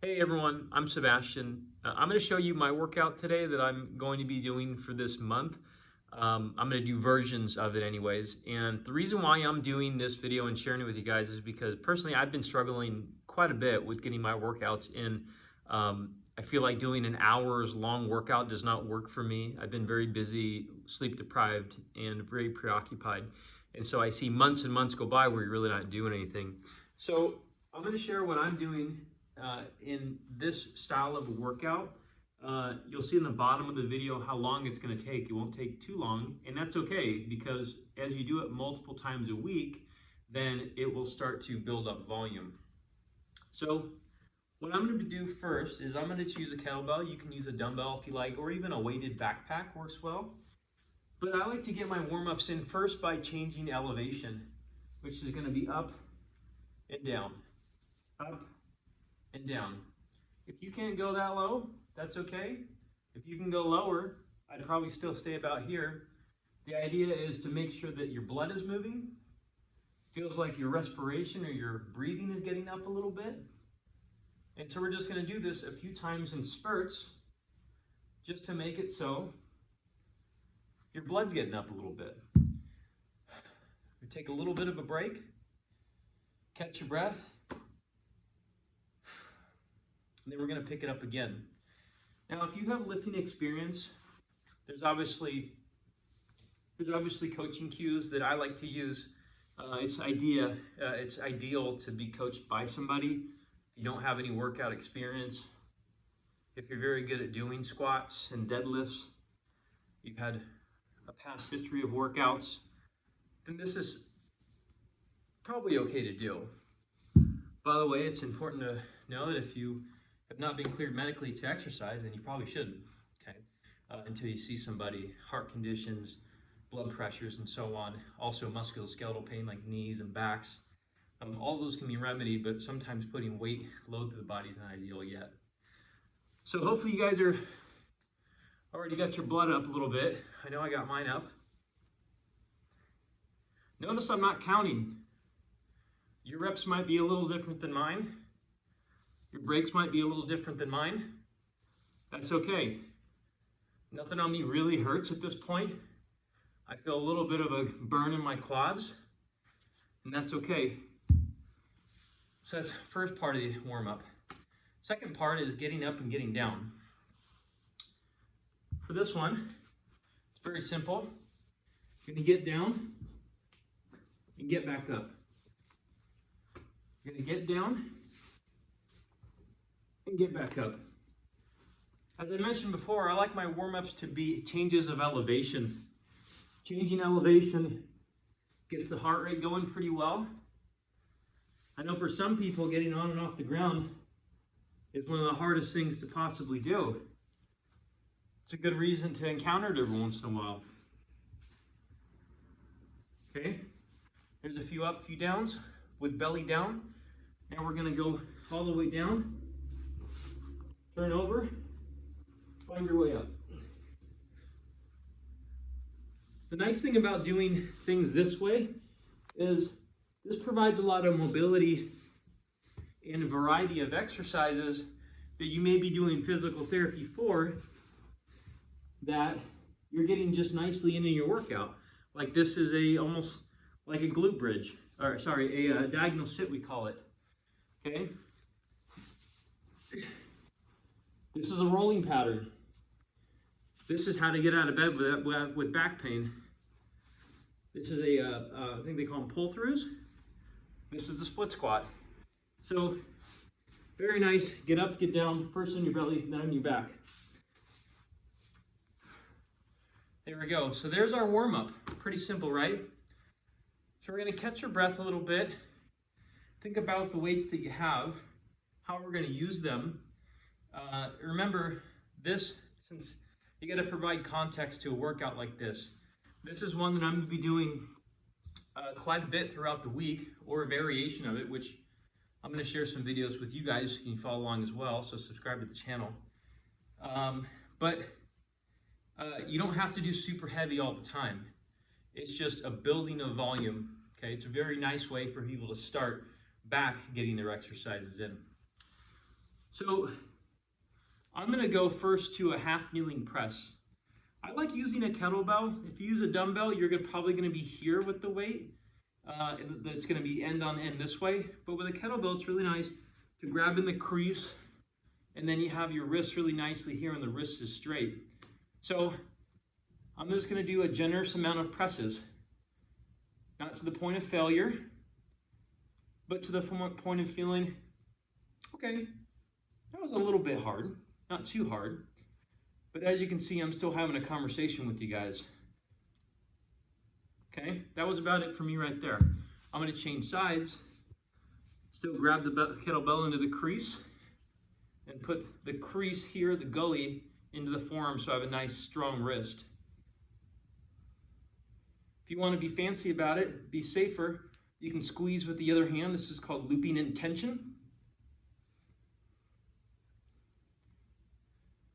Hey everyone, I'm Sebastian. I'm going to show you my workout today that I'm going to be doing for this month. I'm going to do versions of it anyways. And the reason why I'm doing this video and sharing it with you guys is because personally I've been struggling quite a bit with getting my workouts in. I feel like doing an hour's long workout does not work for me. I've been very busy, sleep deprived, and very preoccupied. And so I see months and months go by where you're really not doing anything. So I'm going to share what I'm doing in this style of a workout. You'll see in the bottom of the video how long it's going to take. It won't take too long, and that's okay, because as you do it multiple times a week, then it will start to build up volume. So what I'm going to do first is I'm going to choose a kettlebell. You can use a dumbbell if you like, or even a weighted backpack works well. But I like to get my warm-ups in first by changing elevation, which is going to be up and down, up and down. If you can't go that low, that's okay. If you can go lower, I'd probably still stay about here. The idea is to make sure that your blood is moving, feels like your respiration or your breathing is getting up a little bit. And so we're just going to do this a few times in spurts, just to make it so your blood's getting up a little bit. We take a little bit of a break, catch your breath, and then we're going to pick it up again. Now, if you have lifting experience, there's obviously coaching cues that I like to use. It's ideal to be coached by somebody. If you don't have any workout experience, if you're very good at doing squats and deadlifts, you've had a past history of workouts, then this is probably okay to do. By the way, it's important to know that if you have not been cleared medically to exercise, then you probably shouldn't, okay? Until you see somebody, heart conditions, blood pressures, and so on. Also musculoskeletal pain like knees and backs. All those can be remedied, but sometimes putting weight, load to the body is not ideal yet. So hopefully you guys are already got your blood up a little bit. I know I got mine up. Notice I'm not counting. Your reps might be a little different than mine. Your breaks might be a little different than mine. That's okay. Nothing on me really hurts at this point. I feel a little bit of a burn in my quads, and that's okay. So that's the first part of the warm-up. Second part is getting up and getting down. For this one, it's very simple. You're going to get down and get back up. You're going to get down and get back up. As I mentioned before, I like my warm-ups to be changes of elevation. Changing elevation gets the heart rate going pretty well. I know for some people, getting on and off the ground is one of the hardest things to possibly do. It's a good reason to encounter it every once in a while. Okay, there's a few up, few downs with belly down. Now we're going to go all the way down, turn over, find your way up. The nice thing about doing things this way is this provides a lot of mobility and a variety of exercises that you may be doing physical therapy for that you're getting just nicely into your workout. Like this is almost like a glute bridge, or sorry, a diagonal sit we call it. Okay. This is a rolling pattern. This is how to get out of bed with back pain. This is I think they call them pull-throughs. This is the split squat. So very nice. Get up, get down, first on your belly, then on your back. There we go. So there's our warm-up. Pretty simple, right? So we're going to catch your breath a little bit. Think about the weights that you have, how we're going to use them. Remember this, since you got to provide context to a workout like this. This is one that I'm going to be doing quite a bit throughout the week, or a variation of it, which I'm going to share some videos with you guys. You can follow along as well, so subscribe to the channel. But you don't have to do super heavy all the time. It's just a building of volume. Okay, it's a very nice way for people to start back getting their exercises in. So I'm gonna go first to a half kneeling press. I like using a kettlebell. If you use a dumbbell, you're probably gonna be here with the weight. It's gonna be end on end this way. But with a kettlebell, it's really nice to grab in the crease, and then you have your wrists really nicely here and the wrist is straight. So I'm just gonna do a generous amount of presses. Not to the point of failure, but to the point of feeling, okay, that was a little bit hard, not too hard. But as you can see, I'm still having a conversation with you guys. Okay, that was about it for me right there. I'm gonna change sides, still grab the kettlebell into the crease, and put the crease here, the gully, into the forearm so I have a nice strong wrist. If you want to be fancy about it, be safer, you can squeeze with the other hand. This is called looping in tension.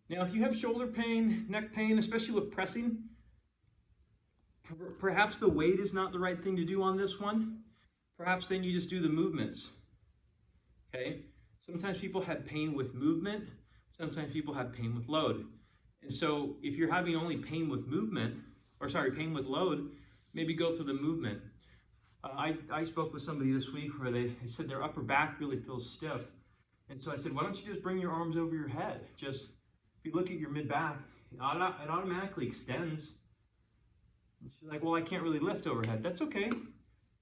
Now, if you have shoulder pain, neck pain, especially with pressing, perhaps the weight is not the right thing to do on this one. Perhaps then you just do the movements. Okay? Sometimes people have pain with movement. Sometimes people have pain with load. And so if you're having only pain with movement, pain with load, maybe go through the movement. I spoke with somebody this week where they said their upper back really feels stiff. And so I said, why don't you just bring your arms over your head? Just, if you look at your mid-back, it automatically extends. And she's like, well, I can't really lift overhead. That's okay.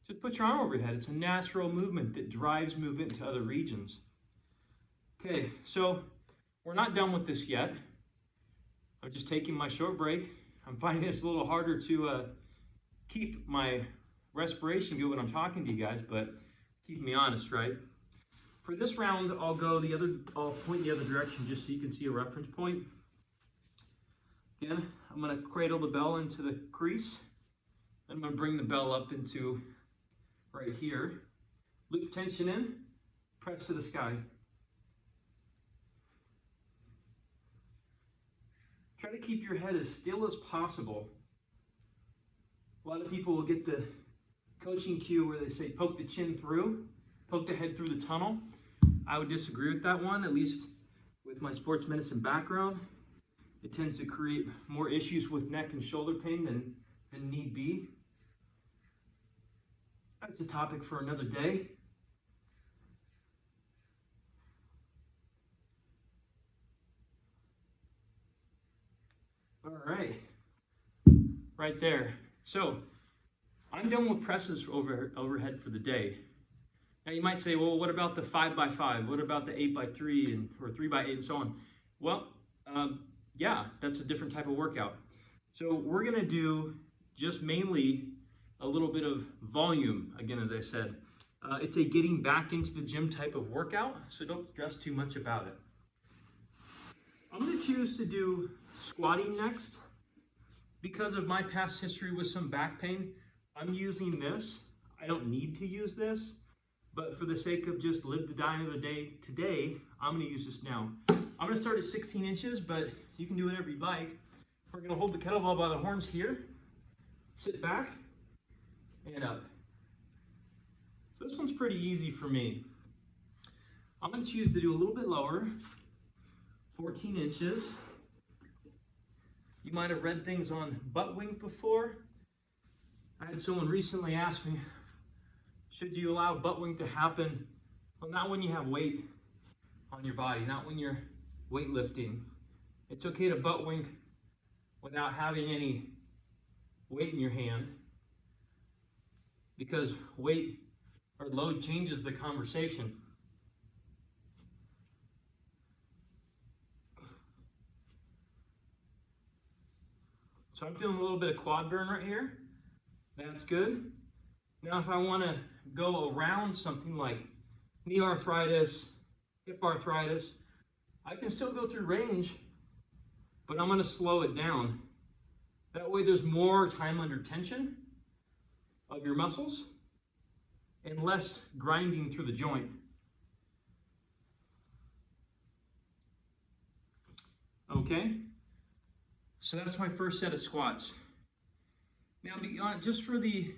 Just put your arm over your head. It's a natural movement that drives movement to other regions. Okay, so we're not done with this yet. I'm just taking my short break. I'm finding this a little harder to keep my respiration good when I'm talking to you guys, but keep me honest, right? For this round, I'll point the other direction just so you can see a reference point. Again, I'm gonna cradle the bell into the crease. Then I'm gonna bring the bell up into right here. Loop tension in, press to the sky. Try to keep your head as still as possible. A lot of people will get the coaching cue where they say poke the chin through, poke the head through the tunnel. I would disagree with that one, at least with my sports medicine background. It tends to create more issues with neck and shoulder pain than need be. That's a topic for another day. All right there. So I'm done with presses overhead for the day. Now you might say, well, what about the 5x5? What about the 8x3 or 3x8 and so on? Well, yeah, that's a different type of workout. So we're gonna do just mainly a little bit of volume, again, as I said. It's a getting back into the gym type of workout, so don't stress too much about it. I'm gonna choose to do squatting next. Because of my past history with some back pain, I'm using this. I don't need to use this, but for the sake of just live the die of the day today, I'm gonna use this now. I'm gonna start at 16 inches, but you can do whatever you like. We're gonna hold the kettlebell by the horns here, sit back, and up. So this one's pretty easy for me. I'm gonna choose to do a little bit lower, 14 inches. You might have read things on butt wink before. I had someone recently ask me, should you allow butt wink to happen? Well, not when you have weight on your body, not when you're weightlifting. It's okay to butt wink without having any weight in your hand, because weight or load changes the conversation. So I'm feeling a little bit of quad burn right here. That's good. Now if I want to go around something like knee arthritis, hip arthritis, I can still go through range, but I'm going to slow it down. That way there's more time under tension of your muscles and less grinding through the joint. Okay? So that's my first set of squats. Now, just for the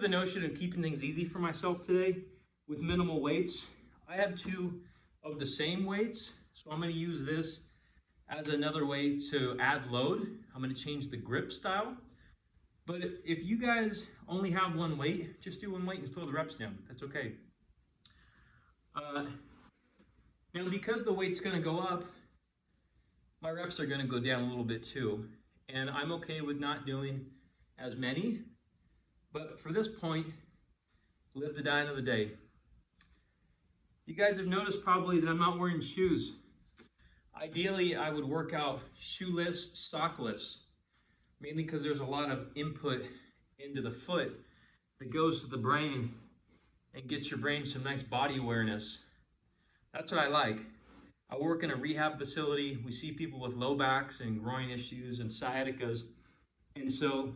notion of keeping things easy for myself today with minimal weights, I have two of the same weights. So I'm going to use this as another way to add load. I'm going to change the grip style. But if you guys only have one weight, just do one weight and slow the reps down. That's okay. Now, because the weight's going to go up, my reps are going to go down a little bit too. And I'm okay with not doing as many. But for this point, live the dying of the day. You guys have noticed probably that I'm not wearing shoes. Ideally, I would work out shoeless, sockless, mainly because there's a lot of input into the foot that goes to the brain and gets your brain some nice body awareness. That's what I like. I work in a rehab facility. We see people with low backs and groin issues and sciaticas. And so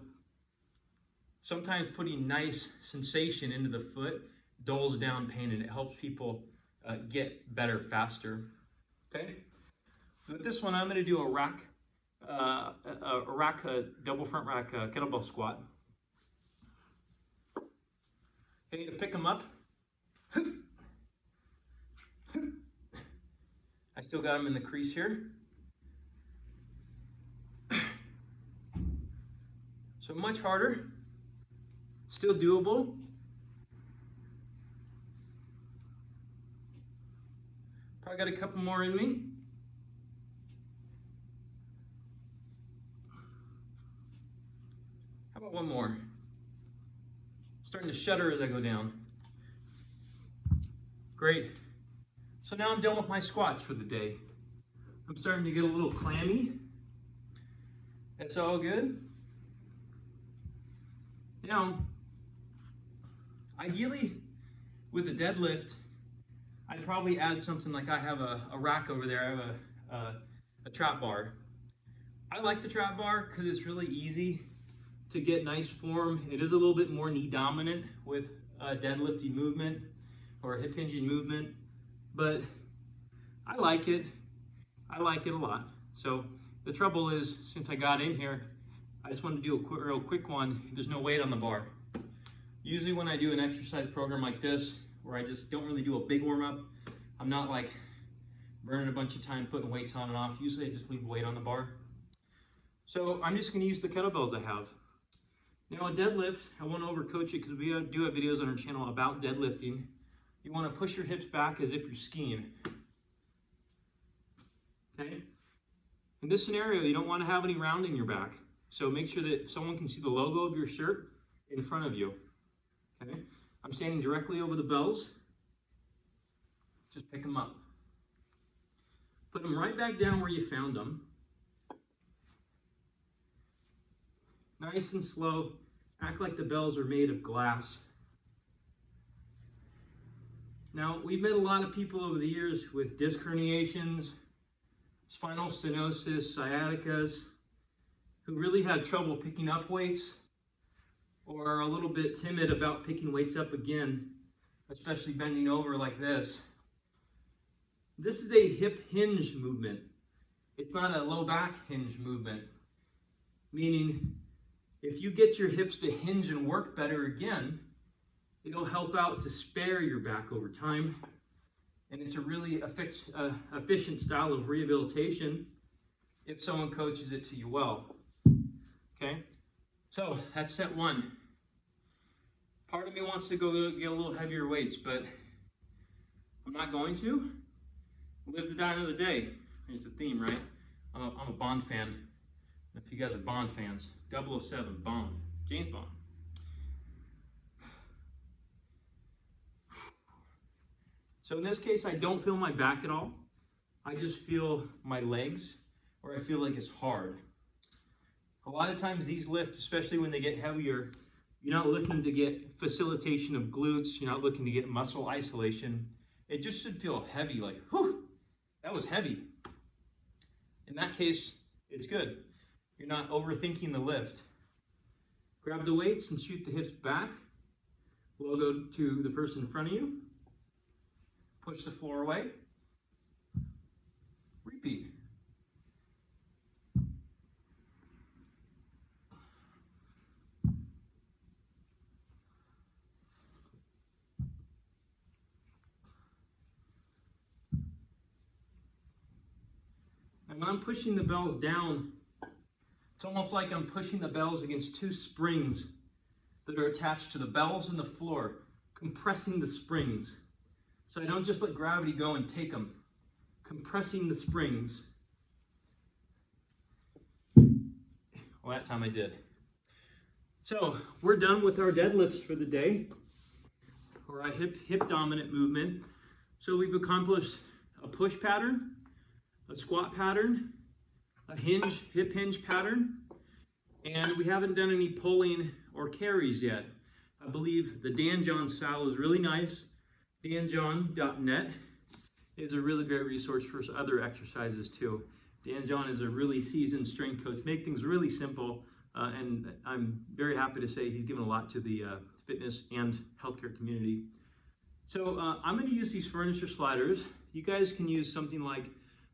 sometimes putting nice sensation into the foot dulls down pain, and it helps people get better faster. Okay? With this one, I'm going to do a double front rack kettlebell squat. Okay, to pick them up. I still got them in the crease here. So much harder, still doable. Probably got a couple more in me. How about one more? Starting to shudder as I go down. Great. So now I'm done with my squats for the day. I'm starting to get a little clammy. That's all good. Now, ideally, with a deadlift, I'd probably add something like I have a rack over there. I have a trap bar. I like the trap bar because it's really easy to get nice form. It is a little bit more knee dominant with deadlifting movement or hip hinging movement, but I like it. I like it a lot. So the trouble is, since I got in here, I just want to do a real quick one. There's no weight on the bar. Usually when I do an exercise program like this, where I just don't really do a big warm up, I'm not like burning a bunch of time putting weights on and off. Usually I just leave weight on the bar. So I'm just going to use the kettlebells I have. Now a deadlift, I won't overcoach it because we do have videos on our channel about deadlifting. You want to push your hips back as if you're skiing. Okay? In this scenario, you don't want to have any round in your back. So make sure that someone can see the logo of your shirt in front of you. Okay? I'm standing directly over the bells. Just pick them up. Put them right back down where you found them. Nice and slow. Act like the bells are made of glass. Now, we've met a lot of people over the years with disc herniations, spinal stenosis, sciaticas, who really had trouble picking up weights or are a little bit timid about picking weights up again, especially bending over like this. This is a hip hinge movement. It's not a low back hinge movement, meaning if you get your hips to hinge and work better again, it'll help out to spare your back over time. And it's a really efficient style of rehabilitation if someone coaches it to you well. Okay, so that's set one. Part of me wants to go get a little heavier weights, but I'm not going to. Live the dying of the day. Here's the theme, right? I'm a Bond fan. If you guys are Bond fans, 007, Bond, James Bond. So in this case, I don't feel my back at all. I just feel my legs, or I feel like it's hard. A lot of times these lifts, especially when they get heavier, you're not looking to get facilitation of glutes, you're not looking to get muscle isolation. It just should feel heavy, like, whew, that was heavy. In that case, it's good. You're not overthinking the lift. Grab the weights and shoot the hips back. Logo to the person in front of you. Push the floor away. Repeat. And when I'm pushing the bells down, it's almost like I'm pushing the bells against two springs that are attached to the bells and the floor, compressing the springs. So I don't just let gravity go and take them, compressing the springs. Well, that time I did. So we're done with our deadlifts for the day, or our hip dominant movement. So we've accomplished a push pattern, a squat pattern, a hip hinge pattern, and we haven't done any pulling or carries yet. I believe the Dan John style is really nice. danjohn.net is a really great resource for other exercises too. Dan John is a really seasoned strength coach. Make things really simple, and I'm very happy to say he's given a lot to the fitness and healthcare community. So I'm going to use these furniture sliders. You guys can use something like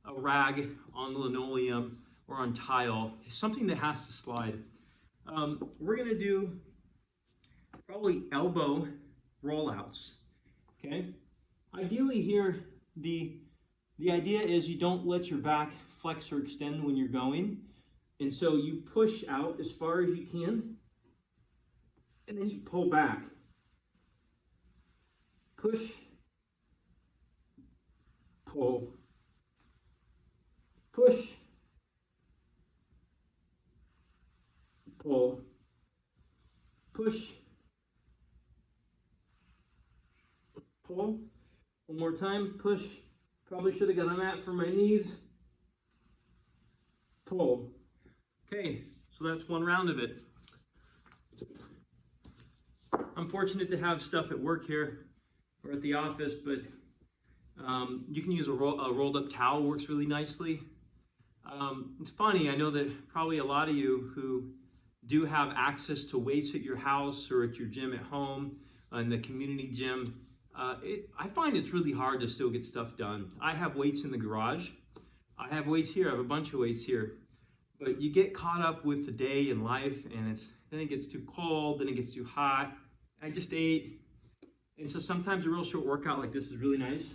a rag on the linoleum or on tile, something that has to slide. We're going to do probably elbow rollouts. Okay. Ideally here, the idea is you don't let your back flex or extend when you're going. And so you push out as far as you can, and then you pull back. Push, pull, push, pull, push, pull. One more time, push. Probably should have got on that for my knees. Pull. Okay, so that's one round of it. I'm fortunate to have stuff at work here or at the office, but you can use a rolled up towel, works really nicely. It's funny, I know that probably a lot of you who do have access to weights at your house or at your gym at home, in the community gym, I find it's really hard to still get stuff done. I have weights in the garage. I have weights here. I have a bunch of weights here. But you get caught up with the day and life, and then it gets too cold, then it gets too hot. I just ate. And so sometimes a real short workout like this is really nice.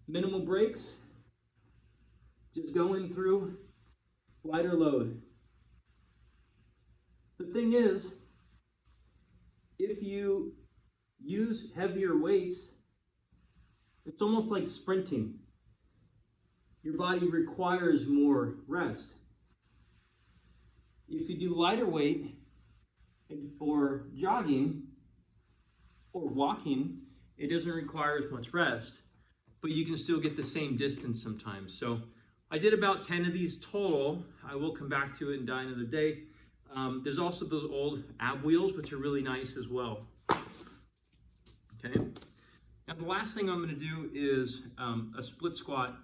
Minimal breaks. Just going through lighter load. The thing is, if you use heavier weights, it's almost like sprinting. Your body requires more rest. If you do lighter weight or jogging or walking, it doesn't require as much rest, but you can still get the same distance sometimes. So I did about 10 of these total. I will come back to it and die another day. There's also those old ab wheels, which are really nice as well. Okay. Now the last thing I'm going to do is a split squat,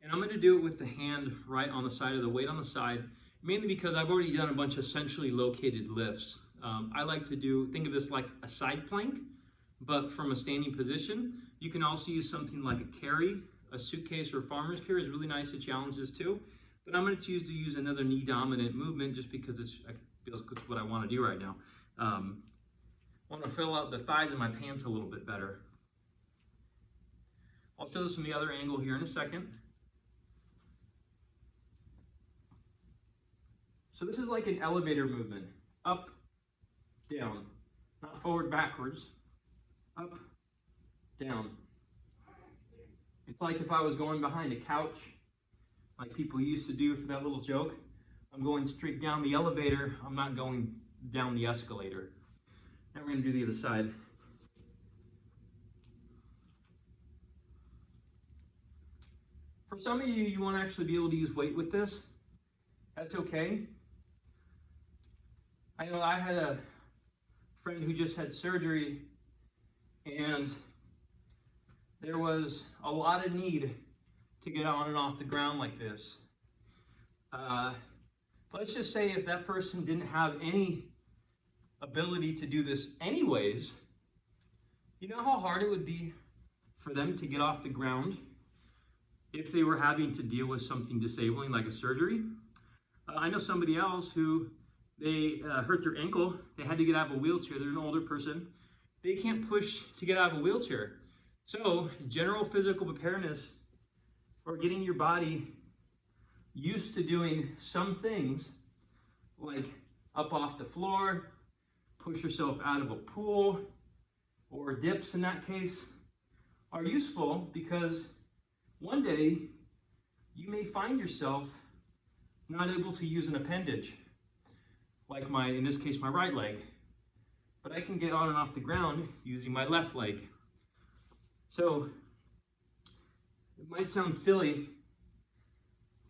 and I'm going to do it with the hand right on the side of the weight on the side, mainly because I've already done a bunch of centrally located lifts. I like to think of this like a side plank, but from a standing position. You can also use something like a carry, a suitcase or a farmer's carry is really nice to challenge this too. But I'm going to choose to use another knee dominant movement just because it feels good what I want to do right now. I want to fill out the thighs of my pants a little bit better. I'll show this from the other angle here in a second. So this is like an elevator movement. Up, down. Not forward, backwards. Up, down. It's like if I was going behind a couch, like people used to do for that little joke. I'm going straight down the elevator. I'm not going down the escalator. Now we're going to do the other side. For some of you, you won't actually be able to use weight with this. That's okay. I know I had a friend who just had surgery, and there was a lot of need to get on and off the ground like this. Let's just say if that person didn't have any ability to do this anyways, you know how hard it would be for them to get off the ground if they were having to deal with something disabling like a surgery? I know somebody else who they hurt their ankle. They had to get out of a wheelchair. They're an older person. They can't push to get out of a wheelchair. So general physical preparedness or getting your body used to doing some things like up off the floor, push yourself out of a pool, or dips in that case, are useful because one day you may find yourself not able to use an appendage, like in this case, my right leg. But I can get on and off the ground using my left leg. So it might sound silly,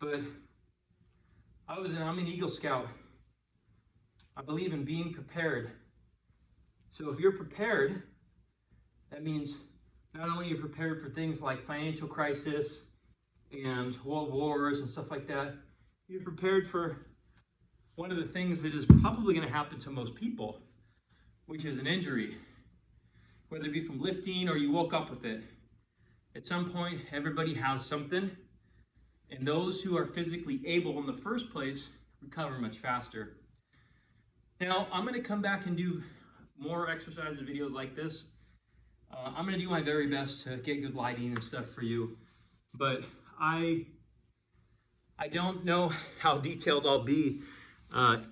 but I'm an Eagle Scout. I believe in being prepared. So if you're prepared, that means not only you're prepared for things like financial crisis and world wars and stuff like that, you're prepared for one of the things that is probably going to happen to most people, which is an injury, whether it be from lifting or you woke up with it. At some point, everybody has something, and those who are physically able in the first place recover much faster. Now, I'm going to come back and do more exercise videos like this. I'm going to do my very best to get good lighting and stuff for you, but I don't know how detailed I'll be.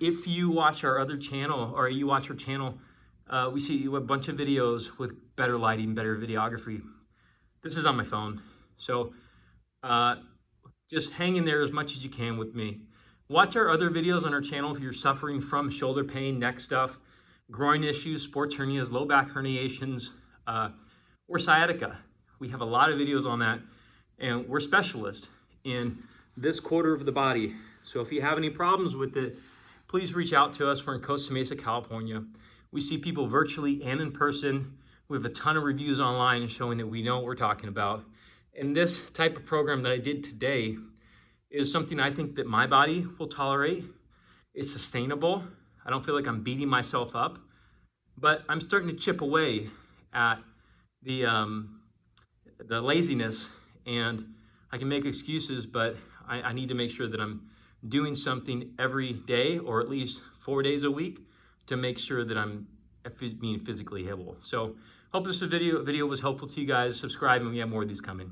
If you watch our other channel, or you watch our channel, we see a bunch of videos with better lighting, better videography. This is on my phone, so just hang in there as much as you can with me. Watch our other videos on our channel if you're suffering from shoulder pain, neck stuff, groin issues, sports hernias, low back herniations, or sciatica. We have a lot of videos on that, and we're specialists in this quarter of the body. So if you have any problems with it, please reach out to us. We're in Costa Mesa, California. We see people virtually and in person. We have a ton of reviews online showing that we know what we're talking about. And this type of program that I did today is something I think that my body will tolerate. It's sustainable. I don't feel like I'm beating myself up, but I'm starting to chip away at the laziness, and I can make excuses, but I need to make sure that I'm doing something every day, or at least 4 days a week, to make sure that I'm being physically able. So hope this video was helpful to you guys. Subscribe, and we have more of these coming.